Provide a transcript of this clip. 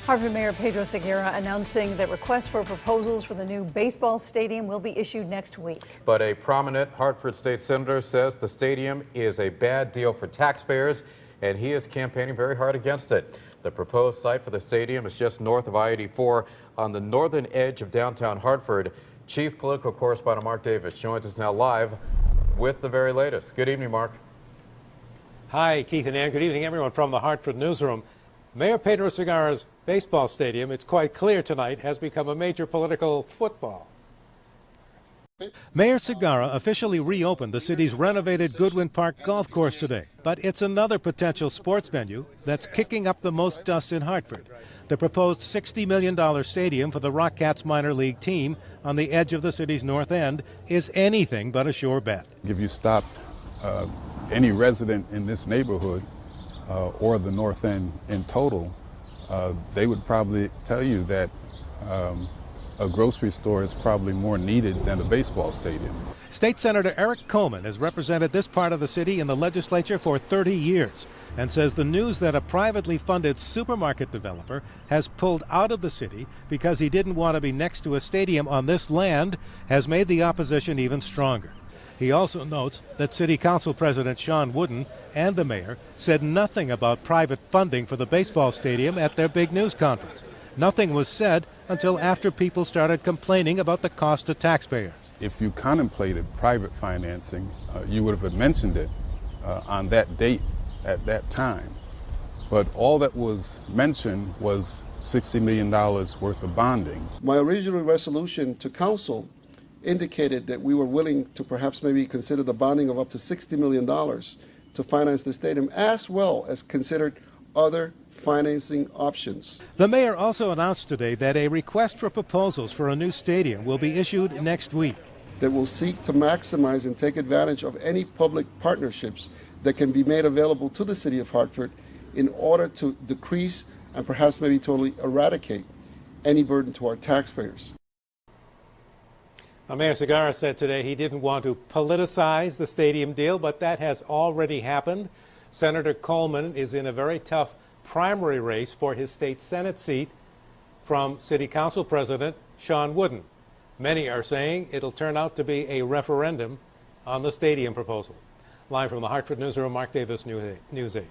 Hartford Mayor Pedro Segarra announcing that requests for proposals for the new baseball stadium will be issued next week. But a prominent Hartford state senator says the stadium is a bad deal for taxpayers, and he is campaigning very hard against it. The proposed site for the stadium is just north of I-84 on the northern edge of downtown Hartford. Chief political correspondent Mark Davis joins us now live with the very latest. Good evening, Mark. Hi, Keith and Ann. Good evening, everyone from the Hartford newsroom. Mayor Pedro Segarra's baseball stadium, it's quite clear tonight, has become a major political football. Mayor Segarra officially reopened the city's renovated Goodwin Park golf course today, but it's another potential sports venue that's kicking up the most dust in Hartford. The proposed $60 million stadium for the Rockcats minor league team on the edge of the city's north end is anything but a sure bet. If you stopped any resident in this neighborhood or the north end in total, they would probably tell you that a grocery store is probably more needed than a baseball stadium. State Senator Eric Coleman has represented this part of the city in the legislature for 30 years and says the news that a privately funded supermarket developer has pulled out of the city because he didn't want to be next to a stadium on this land has made the opposition even stronger. He also notes that City Council President Sean Wooden and the mayor said nothing about private funding for the baseball stadium at their big news conference. Nothing was said until after people started complaining about the cost to taxpayers. If you contemplated private financing, you would have mentioned it on that date at that time. But all that was mentioned was $60 million worth of bonding. My original resolution to council indicated that we were willing to perhaps maybe consider the bonding of up to $60 million to finance the stadium, as well as considered other financing options. The mayor also announced today that a request for proposals for a new stadium will be issued next week. That will seek to maximize and take advantage of any public partnerships that can be made available to the city of Hartford in order to decrease and perhaps maybe totally eradicate any burden to our taxpayers. Now, Mayor Segarra said today he didn't want to politicize the stadium deal, but that has already happened. Senator Coleman is in a very tough primary race for his state Senate seat from City Council President Sean Wooden. Many are saying it'll turn out to be a referendum on the stadium proposal. Live from the Hartford newsroom, Mark Davis, News 8.